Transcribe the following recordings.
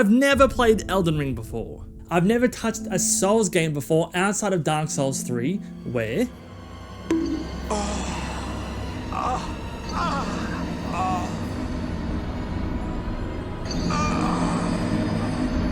I've never played Elden Ring before. I've never touched a Souls game before outside of Dark Souls 3, where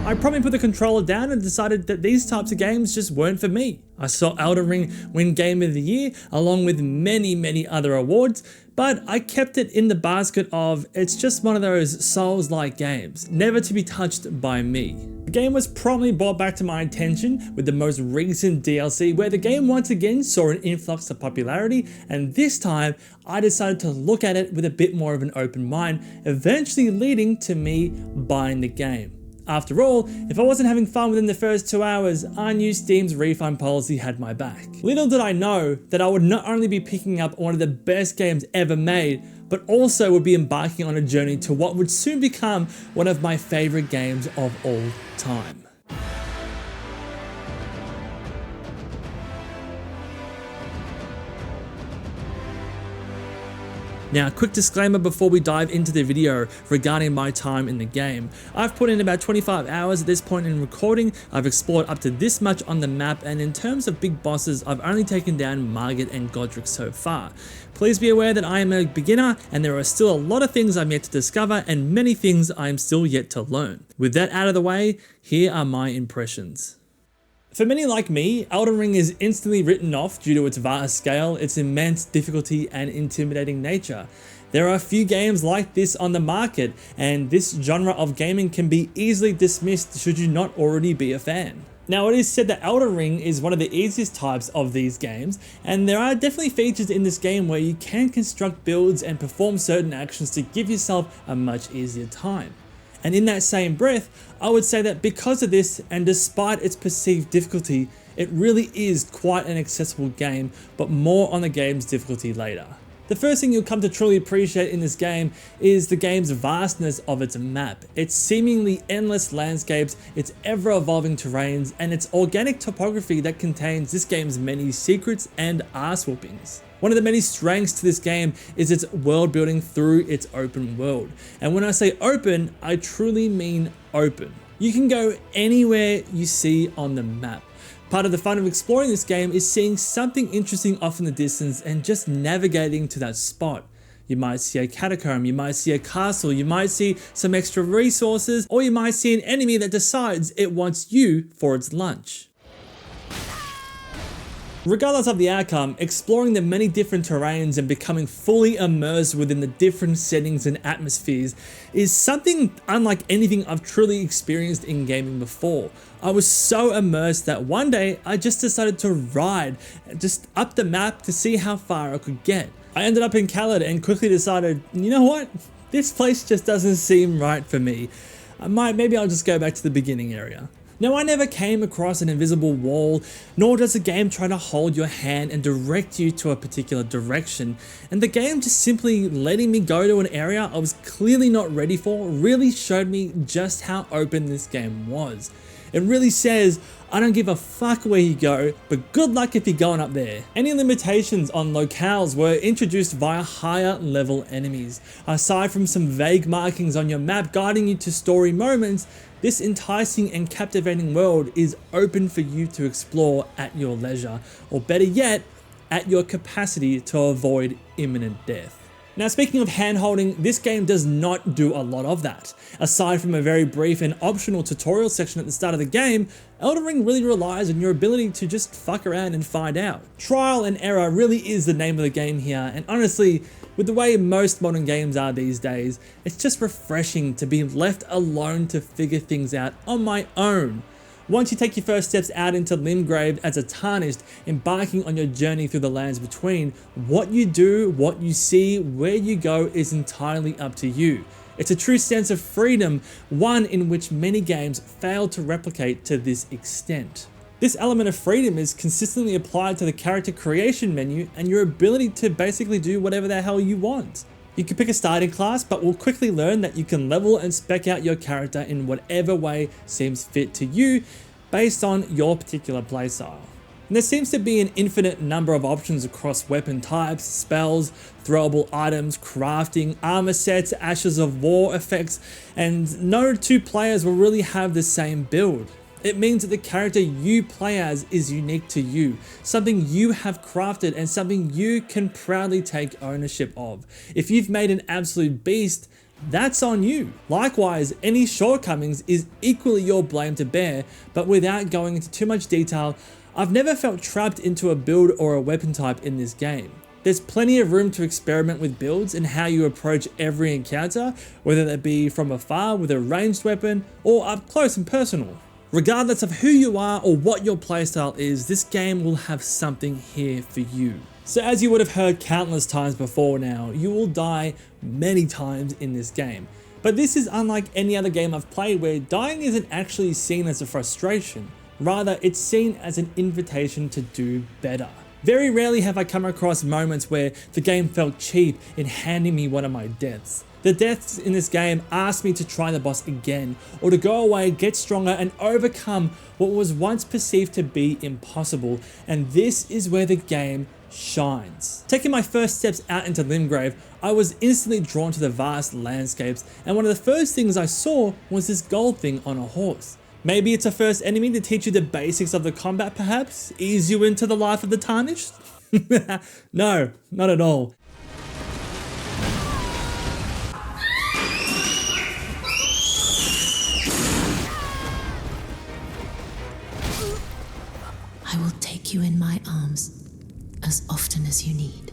I probably put the controller down and decided that these types of games just weren't for me. I saw Elden Ring win Game of the Year along with many other awards, but I kept it in the basket of it's just one of those Souls-like games, never to be touched by me. The game was promptly brought back to my attention with the most recent DLC, where the game once again saw an influx of popularity, and this time I decided to look at it with a bit more of an open mind, eventually leading to me buying the game. After all, if I wasn't having fun within the first 2 hours, I knew Steam's refund policy had my back. Little did I know that I would not only be picking up one of the best games ever made, but also would be embarking on a journey to what would soon become one of my favorite games of all time. Now, a quick disclaimer before we dive into the video regarding my time in the game. I've put in about 25 hours at this point in recording. I've explored up to this much on the map, and in terms of big bosses, I've only taken down Margit and Godric so far. Please be aware that I am a beginner and there are still a lot of things I'm yet to discover and many things I am still yet to learn. With that out of the way, here are my impressions. For many like me, Elden Ring is instantly written off due to its vast scale, its immense difficulty and intimidating nature. There are a few games like this on the market, and this genre of gaming can be easily dismissed should you not already be a fan. Now, it is said that Elden Ring is one of the easiest types of these games, and there are definitely features in this game where you can construct builds and perform certain actions to give yourself a much easier time. And in that same breath, I would say that because of this, and despite its perceived difficulty, it really is quite an accessible game, but more on the game's difficulty later. The first thing you'll come to truly appreciate in this game is the game's vastness of its map, its seemingly endless landscapes, its ever-evolving terrains, and its organic topography that contains this game's many secrets and ass-whoopings. One of the many strengths to this game is its world building through its open world. And when I say open, I truly mean open. You can go anywhere you see on the map. Part of the fun of exploring this game is seeing something interesting off in the distance and just navigating to that spot. You might see a catacomb, you might see a castle, you might see some extra resources, or you might see an enemy that decides it wants you for its lunch. Regardless of the outcome, exploring the many different terrains and becoming fully immersed within the different settings and atmospheres is something unlike anything I've truly experienced in gaming before. I was so immersed that one day I just decided to ride just up the map to see how far I could get. I ended up in Khaled and quickly decided, you know what? This place just doesn't seem right for me. Maybe I'll just go back to the beginning area. Now, I never came across an invisible wall, nor does the game try to hold your hand and direct you to a particular direction, and the game just simply letting me go to an area I was clearly not ready for really showed me just how open this game was. It really says, I don't give a fuck where you go, but good luck if you're going up there. Any limitations on locales were introduced via higher level enemies. Aside from some vague markings on your map guiding you to story moments, this enticing and captivating world is open for you to explore at your leisure, or better yet, at your capacity to avoid imminent death. Now, speaking of handholding, this game does not do a lot of that. Aside from a very brief and optional tutorial section at the start of the game, Elden Ring really relies on your ability to just fuck around and find out. Trial and error really is the name of the game here, and honestly, with the way most modern games are these days, it's just refreshing to be left alone to figure things out on my own. Once you take your first steps out into Limgrave as a Tarnished, embarking on your journey through the lands between, what you do, what you see, where you go is entirely up to you. It's a true sense of freedom, one in which many games fail to replicate to this extent. This element of freedom is consistently applied to the character creation menu and your ability to basically do whatever the hell you want. You can pick a starting class, but will quickly learn that you can level and spec out your character in whatever way seems fit to you based on your particular playstyle. And there seems to be an infinite number of options across weapon types, spells, throwable items, crafting, armor sets, ashes of war effects, and no two players will really have the same build. It means that the character you play as is unique to you, something you have crafted and something you can proudly take ownership of. If you've made an absolute beast, that's on you. Likewise, any shortcomings is equally your blame to bear, but without going into too much detail, I've never felt trapped into a build or a weapon type in this game. There's plenty of room to experiment with builds and how you approach every encounter, whether that be from afar with a ranged weapon or up close and personal. Regardless of who you are or what your playstyle is, this game will have something here for you. So as you would have heard countless times before now, you will die many times in this game. But this is unlike any other game I've played where dying isn't actually seen as a frustration. Rather, it's seen as an invitation to do better. Very rarely have I come across moments where the game felt cheap in handing me one of my deaths. The deaths in this game asked me to try the boss again, or to go away, get stronger, and overcome what was once perceived to be impossible, and this is where the game shines. Taking my first steps out into Limgrave, I was instantly drawn to the vast landscapes, and one of the first things I saw was this gold thing on a horse. Maybe it's a first enemy to teach you the basics of the combat perhaps? Ease you into the life of the Tarnished? No, not at all. I will take you in my arms as often as you need.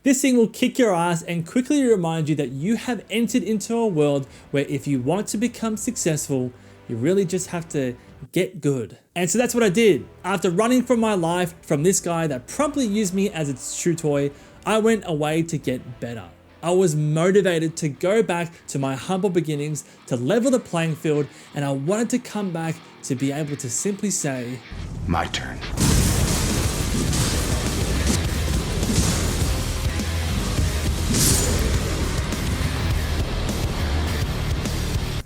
This thing will kick your ass and quickly remind you that you have entered into a world where if you want to become successful, you really just have to get good. And so that's what I did. After running for my life from this guy that promptly used me as its chew toy, I went away to get better. I was motivated to go back to my humble beginnings, to level the playing field, and I wanted to come back to be able to simply say, my turn.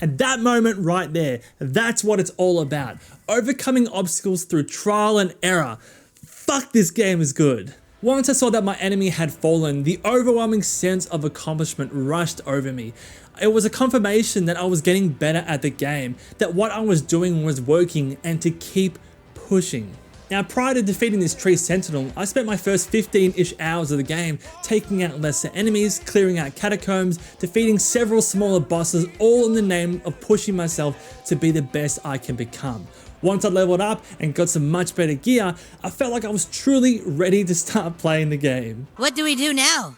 And that moment right there, that's what it's all about. Overcoming obstacles through trial and error. Fuck, this game is good. Once I saw that my enemy had fallen, the overwhelming sense of accomplishment rushed over me. It was a confirmation that I was getting better at the game, that what I was doing was working, and to keep pushing. Now, prior to defeating this tree sentinel, I spent my first 15-ish hours of the game taking out lesser enemies, clearing out catacombs, defeating several smaller bosses, all in the name of pushing myself to be the best I can become. Once I leveled up and got some much better gear, I felt like I was truly ready to start playing the game. What do we do now?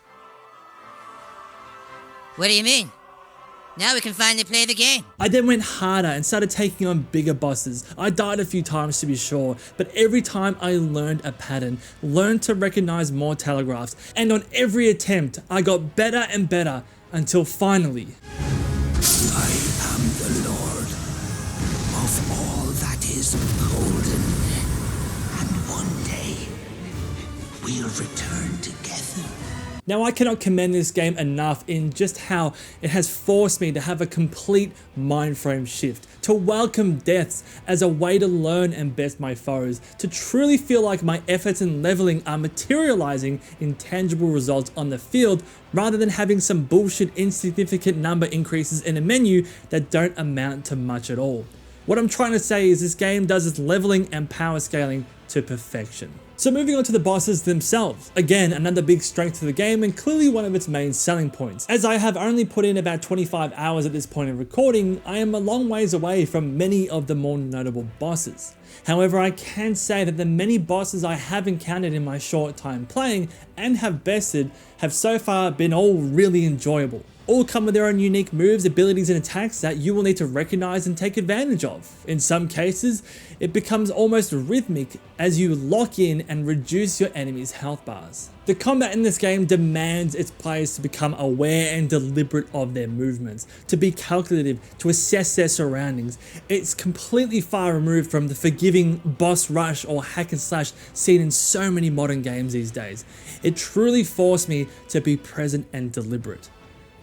What do you mean? Now we can finally play the game. I then went harder and started taking on bigger bosses. I died a few times to be sure, but every time I learned a pattern, learned to recognize more telegraphs, and on every attempt, I got better and better until finally. I am the Lord of all that is golden, and one day we'll return together. Now, I cannot commend this game enough in just how it has forced me to have a complete mind frame shift, to welcome deaths as a way to learn and best my foes, to truly feel like my efforts in leveling are materializing in tangible results on the field rather than having some bullshit insignificant number increases in a menu that don't amount to much at all. What I'm trying to say is this game does its leveling and power scaling to perfection. So moving on to the bosses themselves. Again, another big strength to the game and clearly one of its main selling points. As I have only put in about 25 hours at this point in recording, I am a long ways away from many of the more notable bosses. However, I can say that the many bosses I have encountered in my short time playing and have bested have so far been all really enjoyable. All come with their own unique moves, abilities, and attacks that you will need to recognize and take advantage of. In some cases, it becomes almost rhythmic as you lock in and reduce your enemy's health bars. The combat in this game demands its players to become aware and deliberate of their movements, to be calculative, to assess their surroundings. It's completely far removed from the forgiving boss rush or hack and slash seen in so many modern games these days. It truly forced me to be present and deliberate.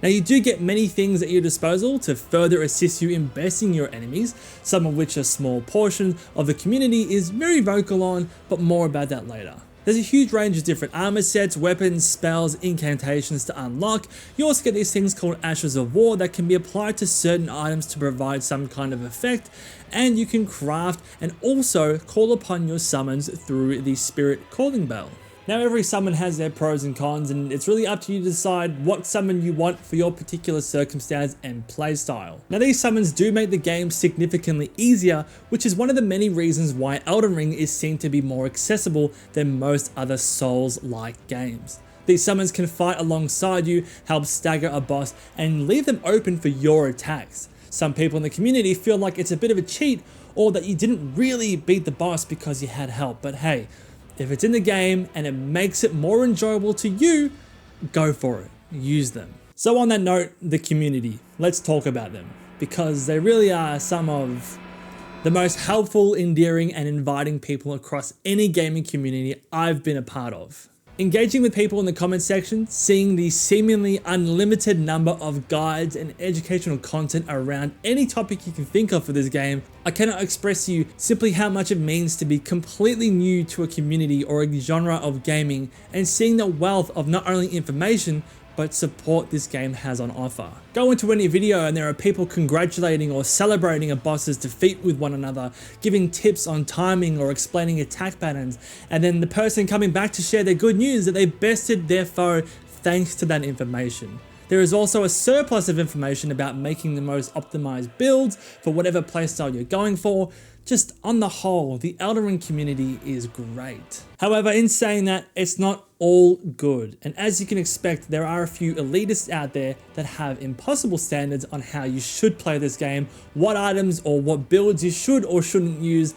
Now you do get many things at your disposal to further assist you in besting your enemies, some of which a small portion of the community is very vocal on, but more about that later. There's a huge range of different armor sets, weapons, spells, incantations to unlock. You also get these things called Ashes of War that can be applied to certain items to provide some kind of effect, and you can craft and also call upon your summons through the Spirit Calling Bell. Now every summon has their pros and cons, and it's really up to you to decide what summon you want for your particular circumstance and playstyle. Now these summons do make the game significantly easier, which is one of the many reasons why Elden Ring is seen to be more accessible than most other Souls-like games. These summons can fight alongside you, help stagger a boss, and leave them open for your attacks. Some people in the community feel like it's a bit of a cheat, or that you didn't really beat the boss because you had help, but hey, if it's in the game and it makes it more enjoyable to you, go for it, use them. So on that note, the community, let's talk about them, because they really are some of the most helpful, endearing, and inviting people across any gaming community I've been a part of. Engaging with people in the comment section, seeing the seemingly unlimited number of guides and educational content around any topic you can think of for this game, I cannot express to you simply how much it means to be completely new to a community or a genre of gaming, and seeing the wealth of not only information, but support this game has on offer. Go into any video and there are people congratulating or celebrating a boss's defeat with one another, giving tips on timing or explaining attack patterns, and then the person coming back to share their good news that they bested their foe thanks to that information. There is also a surplus of information about making the most optimized builds for whatever playstyle you're going for. Just on the whole, the Elden Ring community is great. However, in saying that, it's not all good. And as you can expect, there are a few elitists out there that have impossible standards on how you should play this game, what items or what builds you should or shouldn't use.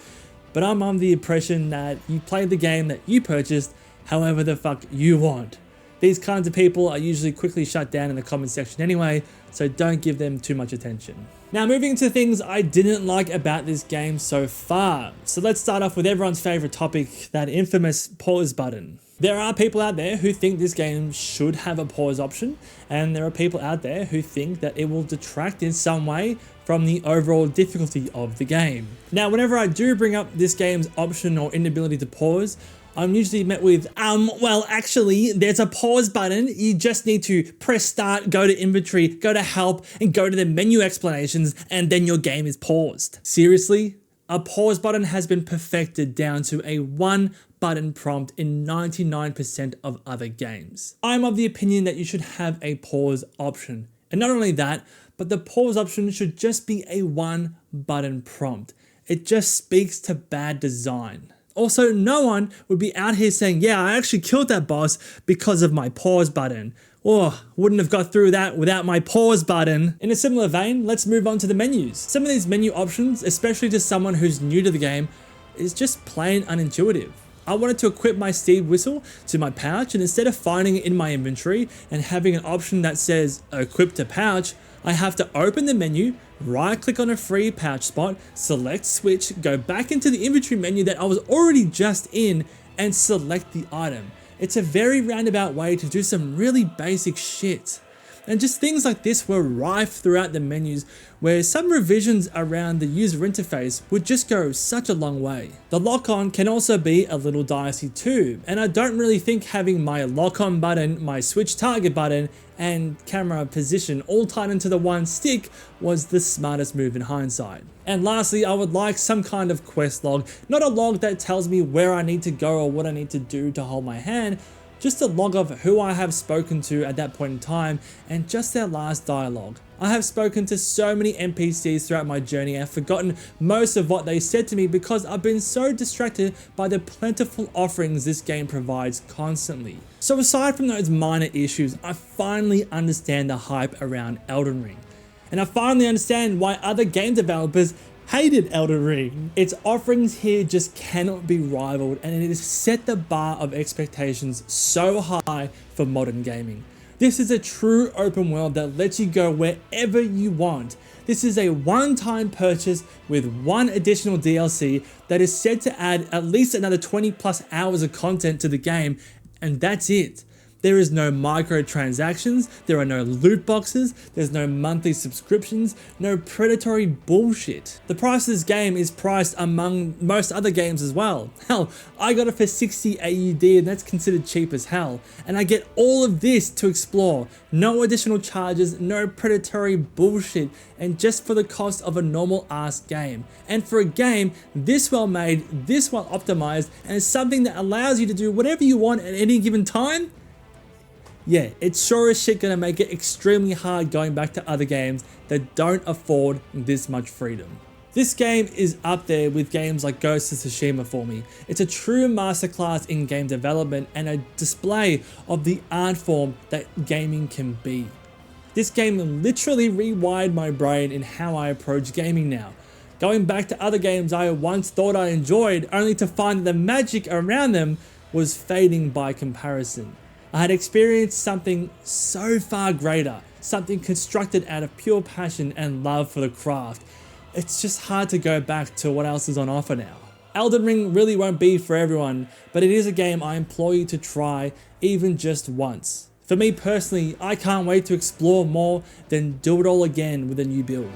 But I'm on the impression that you play the game that you purchased however the fuck you want. These kinds of people are usually quickly shut down in the comment section anyway, so don't give them too much attention. Now moving to things I didn't like about this game so far. So let's start off with everyone's favorite topic, that infamous pause button. There are people out there who think this game should have a pause option, and there are people out there who think that it will detract in some way from the overall difficulty of the game. Now whenever I do bring up this game's option or inability to pause, I'm usually met with, well, actually, there's a pause button. You just need to press start, go to inventory, go to help, and go to the menu explanations, and then your game is paused. Seriously? A pause button has been perfected down to a one button prompt in 99% of other games. I'm of the opinion that you should have a pause option. And not only that, but the pause option should just be a one button prompt. It just speaks to bad design. Also, no one would be out here saying, yeah, I actually killed that boss because of my pause button. Or wouldn't have got through that without my pause button. In a similar vein, let's move on to the menus. Some of these menu options, especially to someone who's new to the game, is just plain unintuitive. I wanted to equip my steed whistle to my pouch, and instead of finding it in my inventory and having an option that says equip to pouch, I have to open the menu, right click on a free pouch spot, select switch, go back into the inventory menu that I was already just in, and select the item. It's a very roundabout way to do some really basic shit. And just things like this were rife throughout the menus, where some revisions around the user interface would just go such a long way. The lock-on can also be a little dicey too, and I don't really think having my lock-on button, my switch target button, and camera position all tied into the one stick was the smartest move in hindsight. And lastly, I would like some kind of quest log, not a log that tells me where I need to go or what I need to do to hold my hand, just a log of who I have spoken to at that point in time and just their last dialogue. I have spoken to so many NPCs throughout my journey and forgotten most of what they said to me because I've been so distracted by the plentiful offerings this game provides constantly. So aside from those minor issues, I finally understand the hype around Elden Ring. And I finally understand why other game developers hated Elden Ring. Its offerings here just cannot be rivaled, and it has set the bar of expectations so high for modern gaming. This is a true open world that lets you go wherever you want. This is a one-time purchase with one additional DLC that is said to add at least another 20 plus hours of content to the game, and that's it. There is no microtransactions, there are no loot boxes, there's no monthly subscriptions, no predatory bullshit. The price of this game is priced among most other games as well. Hell, I got it for 60 AUD and that's considered cheap as hell. And I get all of this to explore. No additional charges, no predatory bullshit, and just for the cost of a normal ass game. And for a game this well made, this well optimized, and it's something that allows you to do whatever you want at any given time, yeah, it's sure as shit gonna make it extremely hard going back to other games that don't afford this much freedom. This game is up there with games like Ghost of Tsushima for me. It's a true masterclass in game development and a display of the art form that gaming can be. This game literally rewired my brain in how I approach gaming now. Going back to other games I once thought I enjoyed only to find that the magic around them was fading by comparison. I had experienced something so far greater, something constructed out of pure passion and love for the craft. It's just hard to go back to what else is on offer now. Elden Ring really won't be for everyone, but it is a game I implore you to try even just once. For me personally, I can't wait to explore more, then do it all again with a new build.